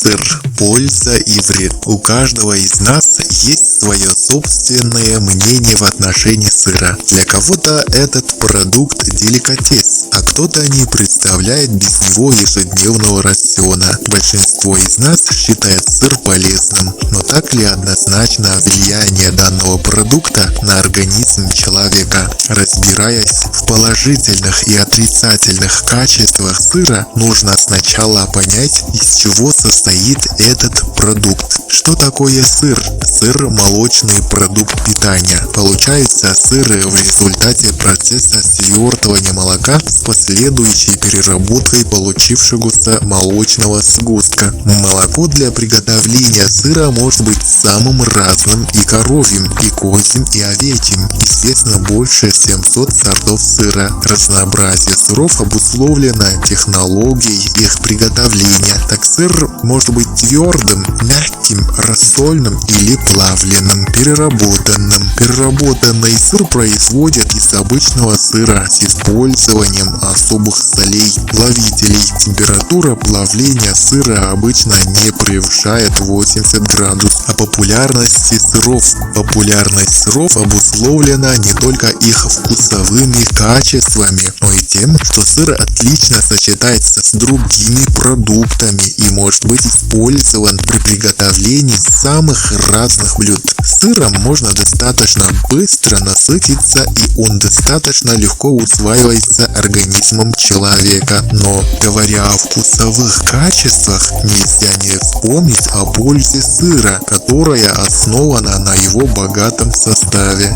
Сыр. Польза и вред. У каждого из нас есть свое собственное мнение в отношении сыра. Для кого-то этот продукт деликатес, а кто-то не представляет без него ежедневного рациона. Большинство из нас считает сыр полезным, но так ли однозначно влияние данного продукта на организм человека? Разбираясь в положительных и отрицательных качествах сыра, нужно сначала понять, из чего состоит этот продукт. Что такое сыр? Сыр – молочный продукт питания. Получается сыр в результате процесса свертывания молока с последующей переработкой получившегося молочного сгустка. Молоко для приготовления сыра может быть самым разным: и коровьим, и козьим, и овечьим. Известно больше 700 сортов сыра. Разнообразие сыров обусловлено технологией их приготовления. Так сыр может быть твердым, мягким, рассольным или плавленным, переработанным. Переработанный сыр производят из обычного сыра с использованием особых солей, плавителей. Температура плавления сыра обычно не превышает 80 градусов. О популярности сыров. Популярность сыров обусловлена не только их вкусовыми качествами, но и тем, что сыр отлично сочетается с другими продуктами и может быть использован при приготовлении самых разных блюд. Сыром можно достаточно быстро насытиться, и он достаточно легко усваивается организмом человека. Но говоря о вкусовых качествах, нельзя не вспомнить о пользе сыра, которая основана на его богатом составе.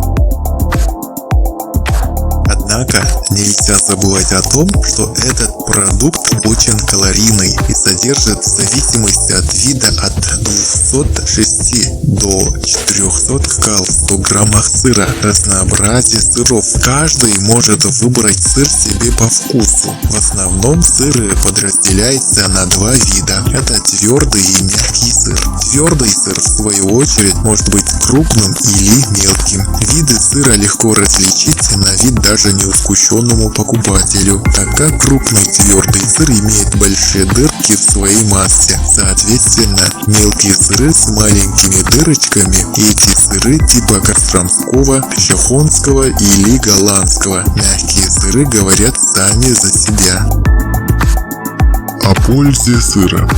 Однако нельзя забывать о том, что этот продукт очень калорийный и содержит в зависимости от вида от 206 до 400 кал в 100 граммах сыра. Разнообразие сыров. Каждый может выбрать сыр себе по вкусу. В основном сыры подразделяются на два вида. Это твердый и мягкий сыр. Твердый сыр, в свою очередь, может быть крупным или мелким. Виды сыра легко различить на вид даже неискушенному покупателю, так как крупный твердый сыр имеет большие дырки в своей массе. Соответственно, мелкие сыры с маленькими дырочками – эти сыры типа костромского, чехонского или голландского. Мягкие сыры говорят сами за себя. О пользе сыра.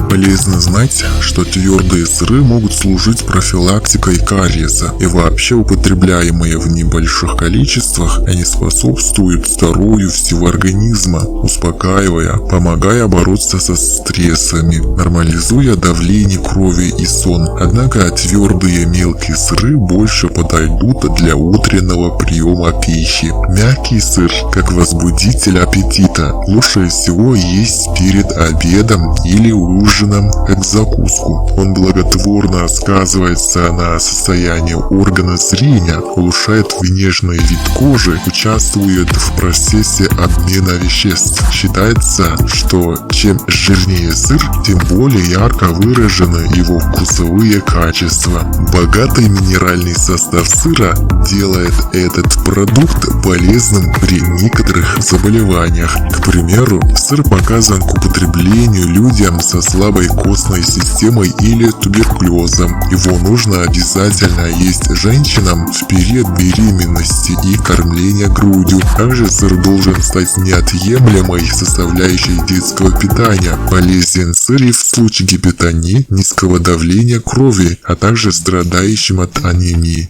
Полезно знать, что твердые сыры могут служить профилактикой кариеса, и вообще употребляемые в небольших количествах они способствуют здоровью всего организма, успокаивая, помогая бороться со стрессами, нормализуя давление крови и сон. Однако твердые мелкие сыры больше подойдут для утреннего приема пищи. Мягкий сыр, как возбудитель аппетита, лучше всего есть перед обедом или ужином как закуску. Он благотворно сказывается на состоянии органа зрения, улучшает внешний вид кожи, участвует в процессе обмена веществ. Считается, что чем жирнее сыр, тем более ярко выражены его вкусовые качества. Богатый минеральный состав сыра делает этот продукт полезным при некоторых заболеваниях. К примеру, сыр показан к употреблению людям со слабой костной системой или туберкулезом. Его нужно обязательно есть женщинам в период беременности и кормления грудью. Также сыр должен стать неотъемлемой составляющей детского питания. Полезен сыр и в случае гипертонии, низкого давления крови, а также страдающим от анемии.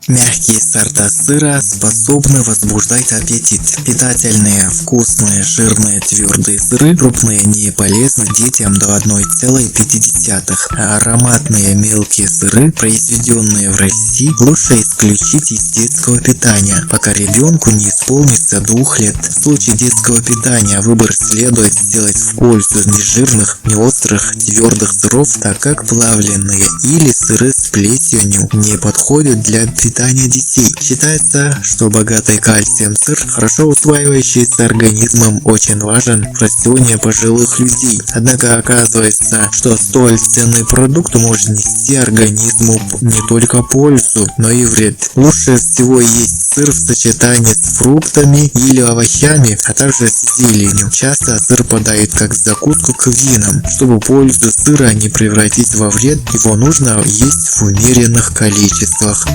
Мягкие сорта сыра способны возбуждать аппетит. Питательные, вкусные, жирные, твердые сыры, крупные не полезны детям до 1,5. А ароматные мелкие сыры, произведенные в России, лучше исключить из детского питания, пока ребенку не исполнится 2 лет. В случае детского питания выбор следует сделать в пользу нежирных, неострых, твердых сыров, так как плавленые или сыры с плесенью не подходят для питания детей. Считается, что богатый кальцием сыр, хорошо усваивающийся организмом, очень важен в рационе пожилых людей. Однако оказывается, что столь ценный продукт может нести организму не только пользу, но и вред. Лучше всего есть Сыр в сочетании с фруктами или овощами, а также с зеленью. Часто сыр подают как закуску к винам. Чтобы пользу сыра не превратить во вред, его нужно есть в умеренных количествах.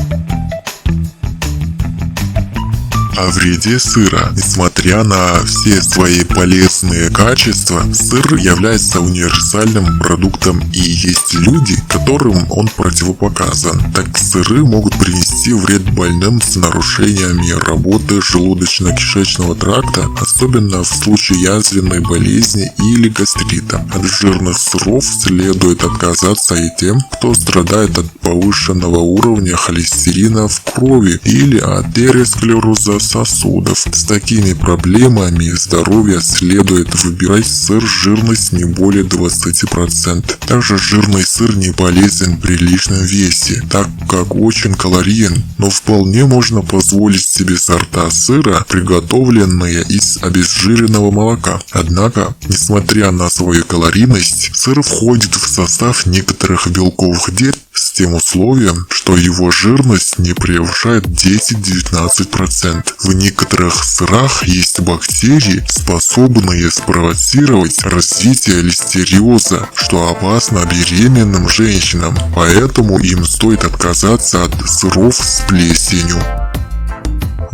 О вреде сыра. Несмотря на все свои полезные качества, сыр является универсальным продуктом, и есть люди, которым он противопоказан. Так сыры могут принести вред больным с нарушениями работы желудочно-кишечного тракта, особенно в случае язвенной болезни или гастрита. От жирных сыров следует отказаться и тем, кто страдает от повышенного уровня холестерина в крови или атеросклероза сосудов. С такими проблемами здоровья следует выбирать сыр жирность не более 20%. Также жирный сыр не полезен при лишнем весе, так как очень калориен, но вполне можно позволить себе сорта сыра, приготовленные из обезжиренного молока. Однако, несмотря на свою калорийность, сыр входит в состав некоторых белковых диет с тем условием, что его жирность не превышает 10-19%. В некоторых сырах есть бактерии, способные спровоцировать развитие листериоза, что опасно беременным женщинам, поэтому им стоит отказаться от сыров с плесенью.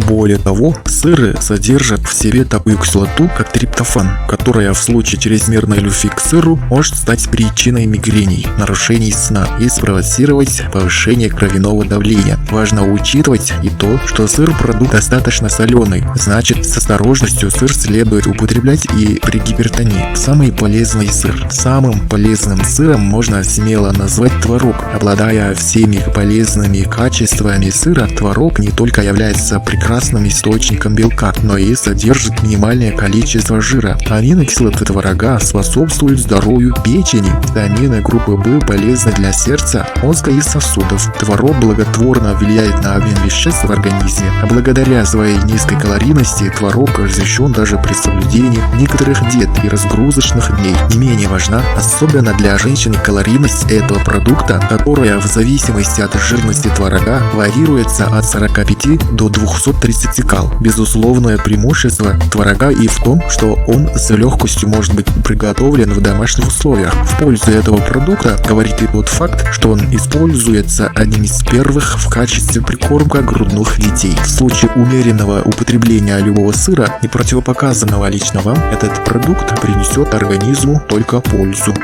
Более того, сыры содержат в себе такую кислоту, как триптофан, которая в случае чрезмерной любви к сыру может стать причиной мигрений, нарушений сна и спровоцировать повышение кровяного давления. Важно учитывать и то, что сыр продукт достаточно соленый, значит, с осторожностью сыр следует употреблять и при гипертонии. Самый полезный сыр. Самым полезным сыром можно смело назвать творог. Обладая всеми полезными качествами сыра, творог не только является прекрасным источником белка, но и содержит минимальное количество жира. Аминокислоты творога способствуют здоровью печени. Витамины группы В полезны для сердца, мозга и сосудов. Творог благотворно влияет на обмен веществ в организме. А благодаря своей низкой калорийности творог разрешен даже при соблюдении некоторых диет и разгрузочных дней. Не менее важна, особенно для женщин, калорийность этого продукта, которая в зависимости от жирности творога варьируется от 45 до 230 кал. Безусловное преимущество творога и в том, что он с легкостью может быть приготовлен в домашних условиях. В пользу этого продукта говорит и тот факт, что он используется одним из первых в качестве прикормка грудных детей. В случае умеренного употребления любого сыра, не противопоказанного лично вам, этот продукт принесет организму только пользу.